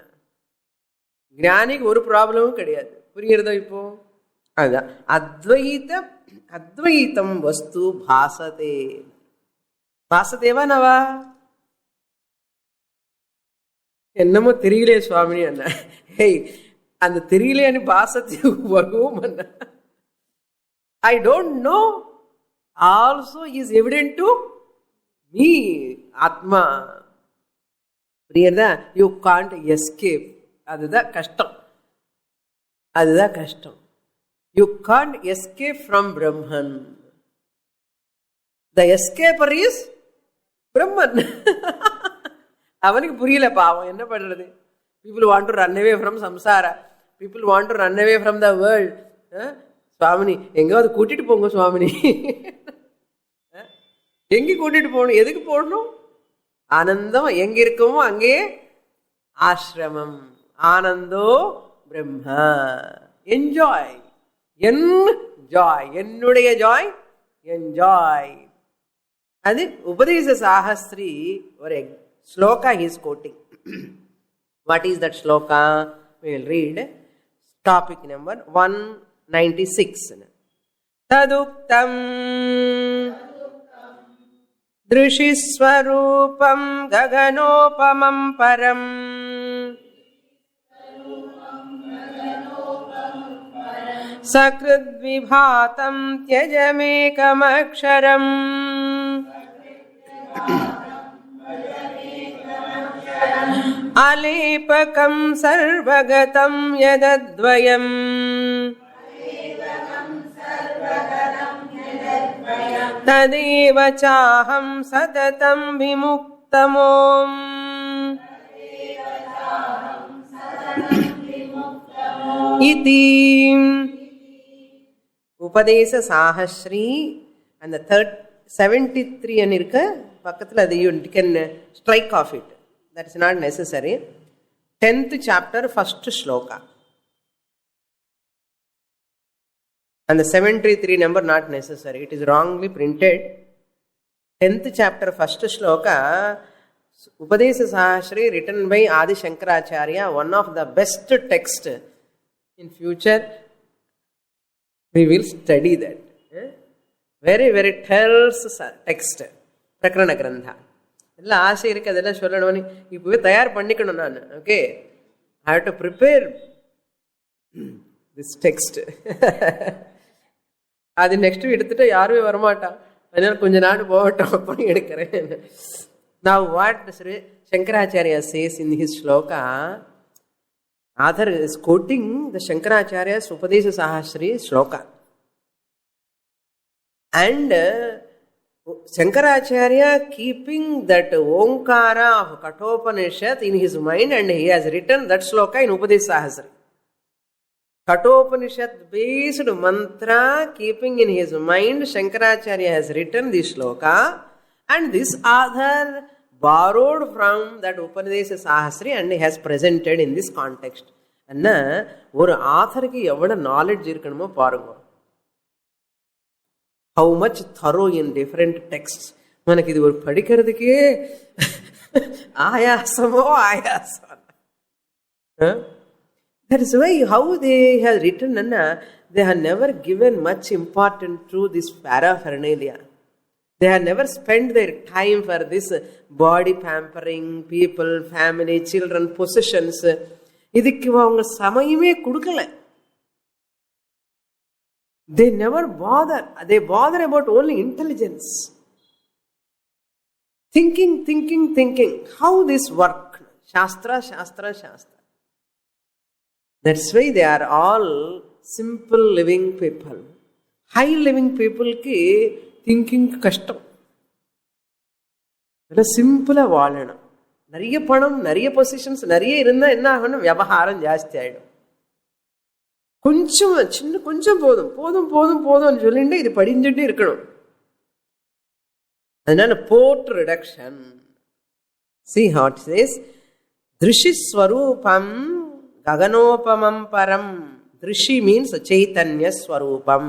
ஞானிக்கு ஒரு ப்ராப்ளமும் கிடையாது. புரியுறதோ இப்போ? அதுதான் அத்வைத்தம் வஸ்து பாசதே. பாசதேவா நவா? என்னமோ தெரியலே சுவாமினி அண்ணா. ஹேய், அந்த தெரியலேன்னு பாசத்தை வருவோம் அண்ணா. I don't know also is evident to me, Atma. புரியுறதா? You can't escape. அதுதான் கஷ்டம். You can't escape from Brahman. The escaper is Brahman. அவனுக்கு புரியல பாவம், என்ன பண்றது? People want to run away from samsara. People want to run away from the world. சுவாமினி எங்காவது கூட்டிட்டு போங்க சுவாமினி. எங்க கூட்டிட்டு போகணும்? எதுக்கு போடணும்? ஆனந்தம் எங்க இருக்கமோ அங்கேயே ஆசிரமம். ஆனந்தோ பிரம்மா. என்ஜாய், என்னுடைய ஜாய், என்ஜாய். அது உபதேச சாகஸ்திரி ஒரு shloka he is quoting. What is that shloka? We will read. Topic number 196. Taduktam Drishiswarupam Gaganopamam Param Sakridvibhatam Tyajamekamaksharam Alepakam Sarvagatam Yadadvayam Tadeva Chaham Satatam Vimuktamom. Iti Upadesa Sahasri. And the third 73 and irka பக்கத்துல அது you can strike off it. That is not necessary. 10th chapter, first shloka. And the 73 number not necessary. It is wrongly printed. 10th chapter, first shloka. Upadesa Sahasri written by Adi Shankaracharya. One of the best text. In future, we will study that. Very, very tells text. Prakarana Grantha. எல்லாம் ஆசை இருக்குது, அதெல்லாம் சொல்லணும்னு இப்போவே தயார் பண்ணிக்கணும் நான். Okay, I have to prepare this text. அது நெக்ஸ்ட் எடுத்துட்டா யாருமே வரமாட்டான், அதனால கொஞ்ச நாள் போகட்டும் அப்படின்னு எடுக்கிறேன். Now what Sri Shankaracharya says in his shloka, author is quoting the Shankaracharya's Upadesha Sahasri shloka. And Shankaracharya keeping that Omkara of Kathopanishad in his mind, and he has written that shloka in Upadesha Sahasri. Kathopanishad based mantra keeping in his mind, Shankaracharya has written this shloka, and this author borrowed from that Upadesha Sahasri and has presented in this context. அண்ணா ஒரு ஆத்தருக்கு எவ்வளவு knowledge இருக்கணுமோ பாருங்க. How much thorough in different texts. మనకి ఇది ஒரு படிக்கிறதுக்கே ஆயாசமோ ஆயாசம். That is why how they have written, Anna, they have never given much importance to this paraphernalia. They have never spent their time for this body pampering, people, family, children, possessions. இதுக்கு அவங்க சமயமே கொடுக்கல. They never bother. They bother about only intelligence. Thinking. How this work? Shastra. That's why they are all simple living people. High living people ki thinking கஷ்டம். சிம்பிளா வாழணும். நிறைய பணம், நிறைய positions நிறைய இருந்தா என்ன ஆகணும், வியாபாரம் ஜாஸ்தி ஆயிடும். கொஞ்சம் போதும் சொல்லிட்டு இது படிஞ்சுட்டு இருக்கணும். அதனால போர்ட் reduction. See how it says, Drishi Swarupam Gaganopamam Param. Drishi means Chaitanya Swarupam.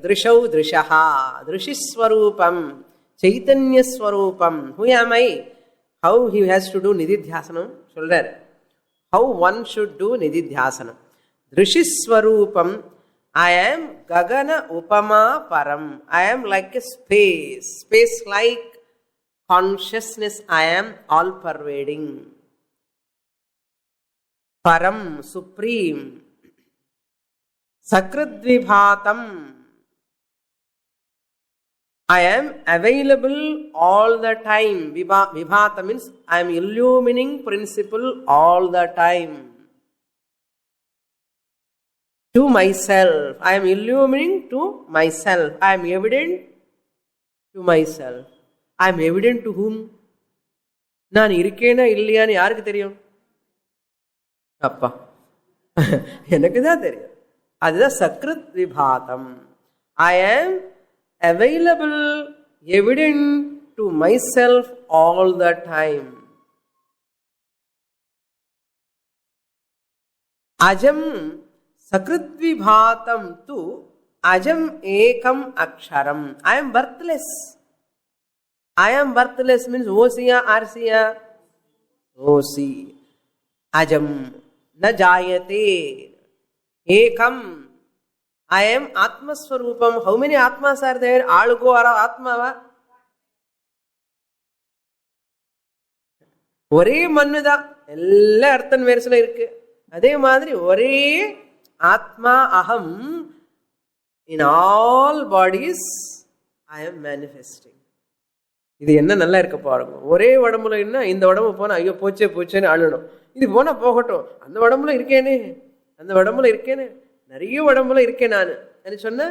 Drishau Drishaha. Drishi Swarupam Chaitanya Swarupam. Who am I? How he has to do Nididhyasanam? சொல்றார். How one should do Nididhyasanam. Drishi Swarupam. I am Gagana Upama Param. I am like a space like consciousness. I am all pervading. Param, supreme. Sakradvibhatam. I am available all the time. Vibhata means I am illumining principle all the time. To myself. I am illumining to myself. I am evident to myself. I am evident to whom? நான் இருக்கேனா இல்லையான்னு யாருக்கு தெரியும்? அப்பா, எனக்கு தான் தெரியும். அதுதான் சக்ருத் விபாதம். I am available, evident to myself all the time. Ajam Sakritvibhatam tu Ajam Ekam Aksharam. I am birthless. I am birthless means Osiya, Arsiya, Osi. Ajam na jayate. Ekam. I am Atma Swarupam. How many Atmas are there? Alugo ara Atmava. ஒரே மண்ணுதா, எல்லா அர்த்தன் வேர்ஸ்ல இருக்கு. அதே மாதிரி ஒரே ஆத்மா அகம். In all bodies I am manifesting. இது என்ன நல்லா இருக்க பாருங்க. ஒரே உடம்புல என்ன, இந்த உடம்பு போனா ஐயோ போச்சேன்னு அழணும். இது போனா போகட்டும், அந்த உடம்புல இருக்கேனே, நிறைய உடம்புல இருக்கேன் நான் என்ன சொன்ன,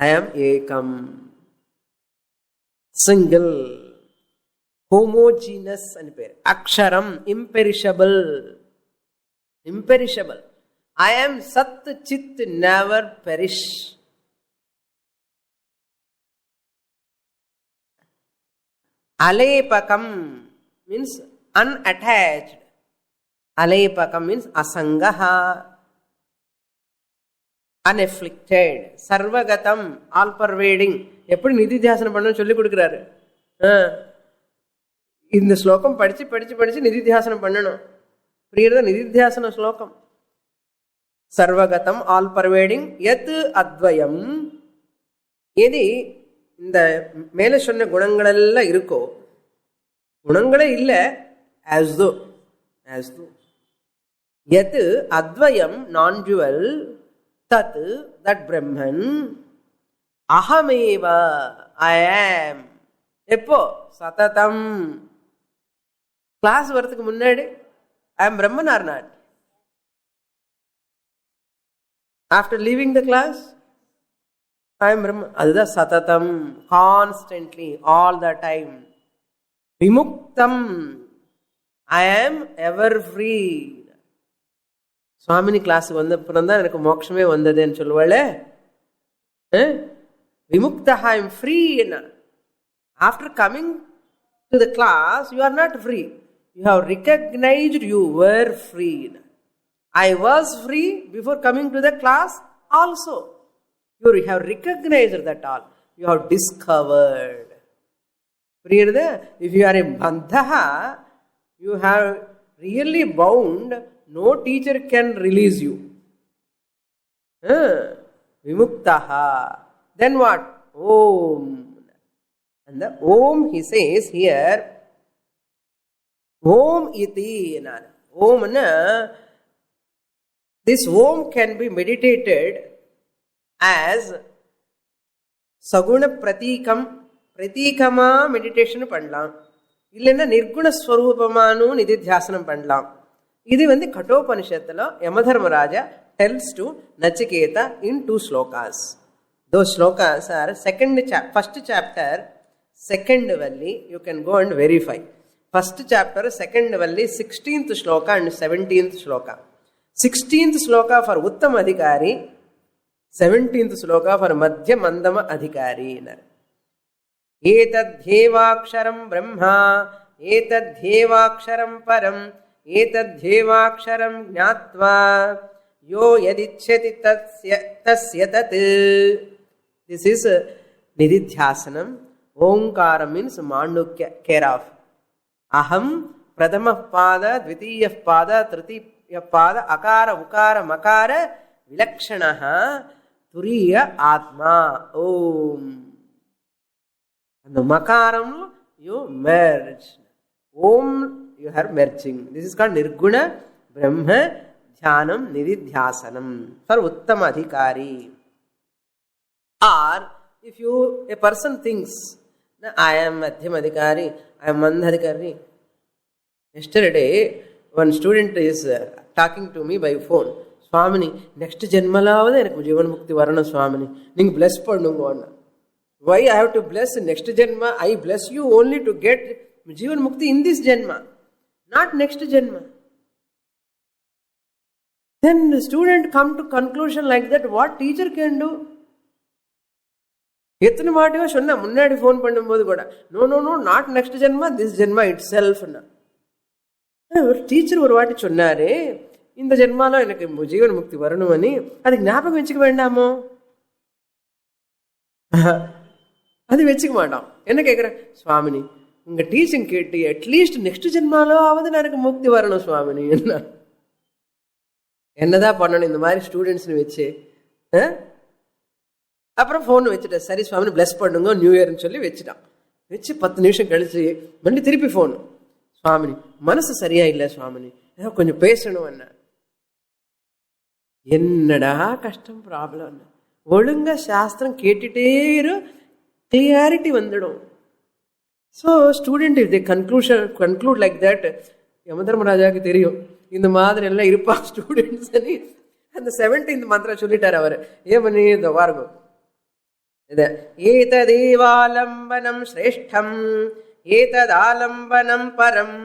ஐ ஆம் ஏகம், சிங்கிள், ஹோமோஜீனஸ் అని பேர். அக்ஷரம், இம்பெரிஷபிள். ஐ ஆம் சத் சித், நெவர் பெரிஷ். அலேபகம் means unattached. Alepakam means asangaha, unafflicted. Sarvagatam, all pervading. எப்படி நிதித்தியாசனம் பண்ண சொல்லி கொடுக்கிறாரு. இந்த ஸ்லோகம் படிச்சு நிதித்தியாசனம் பண்ணணும். புரியுறதா? நிதித்தியாசன ஸ்லோகம். சர்வகதம், ஆல் பர்வேடிங். யத் அத்வயம். எதி இந்த மேலே சொன்ன குணங்கள் எல்லாம் இருக்கோ, குணங்களே இல்லை, as though எது அத்வயம் நான்-டுவல் தத் தட் பிரம்மன் அகமேவ ஐ ஆம். எப்போ? சததம். கிளாஸ் வரதுக்கு முன்னாடி ஐ ஆம் பிரம்மன் or not? After leaving the class I am பிரம்மன். அதுதான் சததம், கான்ஸ்டன்ட்லி, ஆல் த டைம். விமுக்தம், ஐ ஆம் எவர் ஃப்ரீ. சுவாமினி கிளாஸுக்கு வந்த அப்புறம் தான் எனக்கு மோட்சமே வந்ததுன்னு சொல்லுவாளே. விமுக்தா, I am free. After coming to the class you are not free. You have recognised you were free. I was free before coming to the class also. You have recognised that all. You have discovered. புரியுறது? If you are a பந்தா, you have really bound. No teacher can release you. Vimuktaha. Then what? Om. And the Om, he says here, Om iti. Om, this Om can be meditated as Saguna Pratikam. Pratikama meditation பண்ணலாம், இல்லைன்னா நிர்குண ஸ்வரூபமானு நிதித்தியாசனம் பண்ணலாம். இது கட்டோபனிஷத்துல Yamadharmaraja tells to Nachiketa in 2 slokas. Those slokas are first chapter, second valli. You can go and verify. First chapter, second valli, 16th sloka and 17th sloka. 16th sloka for Uttam Adhikari, 17th sloka for Madhya Mandama Adhikari. Etadhyevaksharam Brahma, etadhyevaksharam Param, etadhyevaksharam jnatva yo yadichyati tasya tat. This is nididhyasanam. Omkara means mandukya, care of. Aham pradhamah pada, dvitiyah pada, tritiyah pada, akara ukara makara vilakshanaha turiya atma. Om. And the makaram you merge. Om, you are merging. This is called Nirguna Brahma Dhyanam Nididhyasanam for Uttama Adhikari. Or if a person thinks, I am Madhyam Adhikari, I am Mandhadhikari. Yesterday, one student is talking to me by phone. Swamini, next Janmalavada enakku Jeevan Mukti varana Swamini. Ning bless pannunga. Why I have to bless next Janma? I bless you only to get Jeevan Mukti in this Janma, not next Janma. Then the student come to conclusion like that, what teacher can do? எத்தனை மாட்டியோ சொன்ன முன்னாடி phone பண்ணும்போது கூட, no not next ஜென்மா, this ஜென்மா it self. ஒரு teacher ஒரு வாட்டி சொன்னாரு, இந்த ஜென்மால எனக்கு ஜீவன் முக்தி வரணும்னு. அதுக்கு ஞாபகம் வச்சுக்க வேண்டாமோ? அது வச்சுக்க மாட்டான். என்ன கேட்குறேன், சுவாமினி உங்க டீச்சிங் கேட்டு அட்லீஸ்ட் நெக்ஸ்ட் ஜென்மாலோ ஆவது எனக்கு முக்தி வரணும் சுவாமினி. என்னதான் பண்ணணும் இந்த மாதிரி ஸ்டூடெண்ட்ஸ்னு வச்சு? அப்புறம் ஃபோன் வச்சுட்டேன். சரி சுவாமி பிளஸ் பண்ணுங்க நியூ இயர்னு சொல்லி வச்சுட்டான். வச்சு 10 நிமிஷம் கழிச்சு மறுபடியும் திருப்பி ஃபோன், சுவாமினி மனசு சரியா இல்லை சுவாமினி, ஏதோ கொஞ்சம் பேசணும். என்னடா கஷ்டம், ப்ராப்ளம். ஒழுங்கா சாஸ்திரம் கேட்டுட்டே இரு, கிளியாரிட்டி வந்துடும். So student if they conclude like that, யமதர்மராஜாவுக்கு தெரியும் இந்த மாதிரி எல்லாம் இருப்பாங்க ஸ்டூடெண்ட்ஸ். அந்த 17th மந்திரம் சொல்லிட்டார் அவர். ஏன் பண்ணி இந்த வார்கம் ஏததேவாலம்பனம் ஸ்ரேஷ்டம் ஏததாலம்பனம் பரம்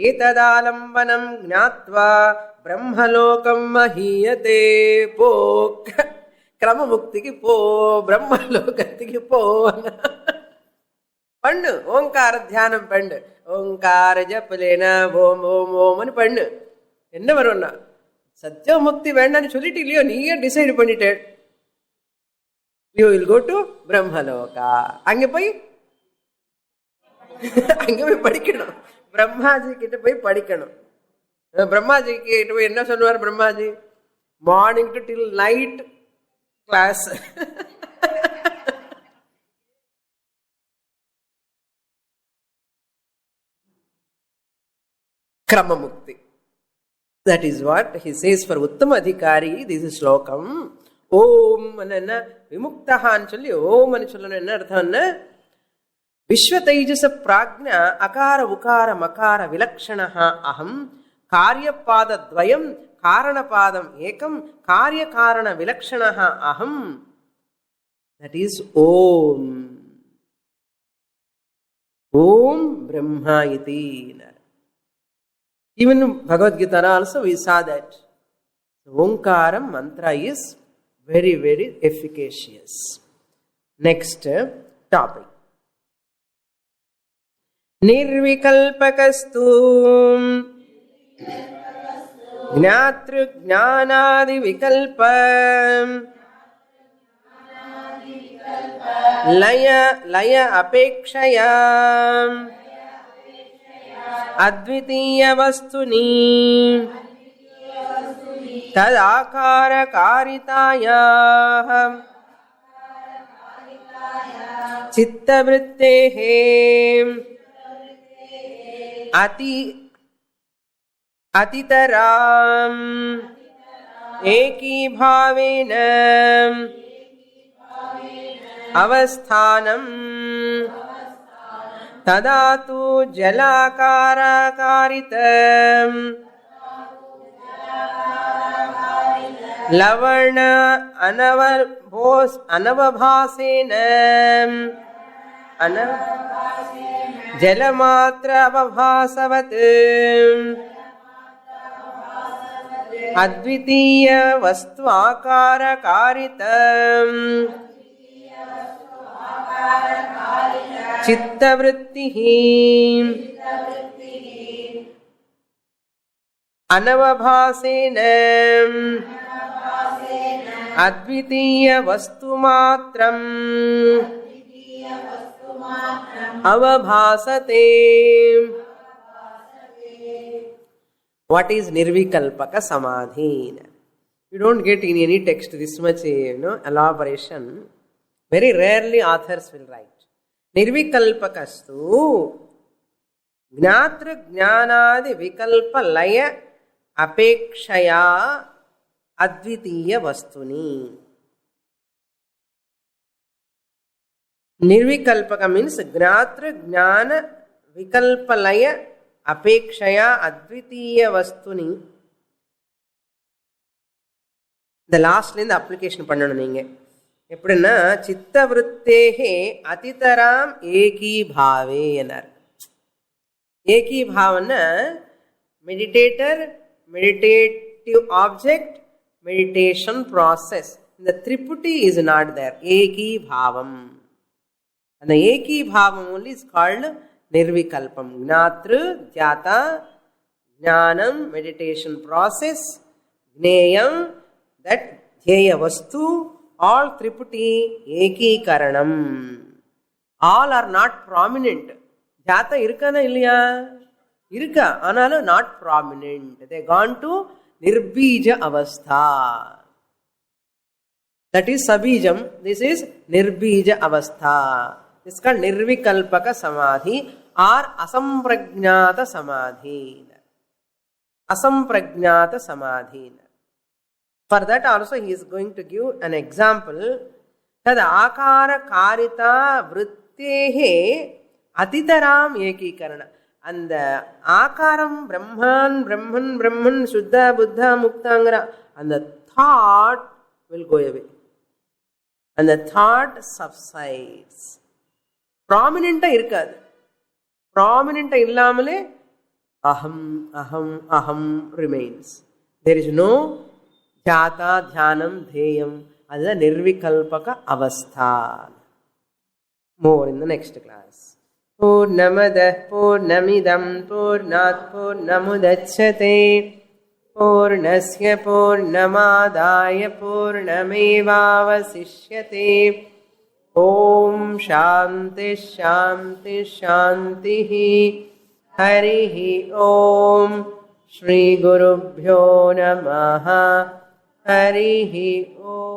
ஏததாலம்பனம் ஞாத்வா பிரம்மலோகம் மஹீயதே. போ கிரமமுக்திக்கு போ, பிரம்மலோகத்துக்கு போ. பண்ணு ஓங்கார தியானம் பண்ணு, ஓங்கார ஜப்பலேன ஓம் ஓம் ஓம்னு பண்ணு. என்ன வரும்னா சத்திய முக்தி வேண்டான்னு சொல்லிட்டு இல்லையோ, நீயே டிசைட் பண்ணிட்ட. You will go to Brahmaloka. அங்க போய் படிக்கணும், பிரம்மாஜி கிட்ட போய் படிக்கணும். பிரம்மாஜி கிட்ட போய் என்ன சொல்லுவார் Brahmaji? Morning to till night class. Krama Mukti. That is what he says for Uttama Adhikari. This is Slokam. Om Anana Vimuktaha and Chali Om and Chalanarthana Vishwa Tejasa Prajna Akara Ukara Makara Vilakshanaha Aham Karya Pada Dvayam Karana Padam Ekam Karya Karana Vilakshanaha Aham. That is Om. Om Brahma iti. Even in Bhagavad Gita also we saw that Omkaram mantra is very, very efficacious. Next topic. Nirvikalpakastu Gnatru Gnanadi Vikalpa Laya Apekshaya Advitiya Vastuni Tadakara Karitaya Chitta Vrittehe Atitaram Eki Bhavena Avasthanam Tadatu Jalakara Karitam Lavarna Anavabhasenam Jalamatra Avabhasavat Advitiya Vastu Akara Karitam Chitta Vrittihi Anavabhasenam Advitiya Vastu Matram Avabhasate. What is Nirvikalpaka Samadhi? You don't get in any text this much, elaboration. Very rarely authors will write. Nirvikalpakastu Gnatra Gnanadi Vikalpa Laya Apekshaya Advitiya Vastuni. Nirvikalpaka means Gnatra Gnana Vikalpa Laya Apekshaya Advitiya Vastuni. The last line the application பண்ணணும் நீங்க. எப்படின்னா சித்த விருத்தேகே அதிதராம் ஏகி பாவே என்னார். ஏகி பாவன்னா meditator, meditative object, meditation process. இந்த திரிபுட்டி இஸ் நாட் தேர். ஏகி பாவம். அந்த ஏகி பாவம் only is called nirvikalpam. Gnatru, jnata, jnanam, meditation process, gneyam, that dhyaya vastu, all triputi eki karanam. All are not prominent. Jata irukana illaya? Irukka, analu not prominent. They gone to nirbija avastha. That is sabijam. This is nirbija avastha. This is called nirvikalpaka samadhi or asamprajnata samadhi. Asamprajnata samadhi. For that also he is going to give an example. Tad akara karita vrittehe atitaram ekikarana. And the akaram brahman, brahman, brahman, shuddha, buddha, muktangara. And the thought will go away. And the thought subsides. Prominent irukad. Prominent illamale aham, aham, aham remains. There is no jata, dhyanam, dheyam. That is a nirvikalpaka avastha. More in the next class. Purnamadah purnamidam purnat purnamudachyate purnasya purnamadaya purnamevavasishyate. Om Shanti Shanti Shanti Harihi Om Shri Gurubhyo Namaha Harihi Om.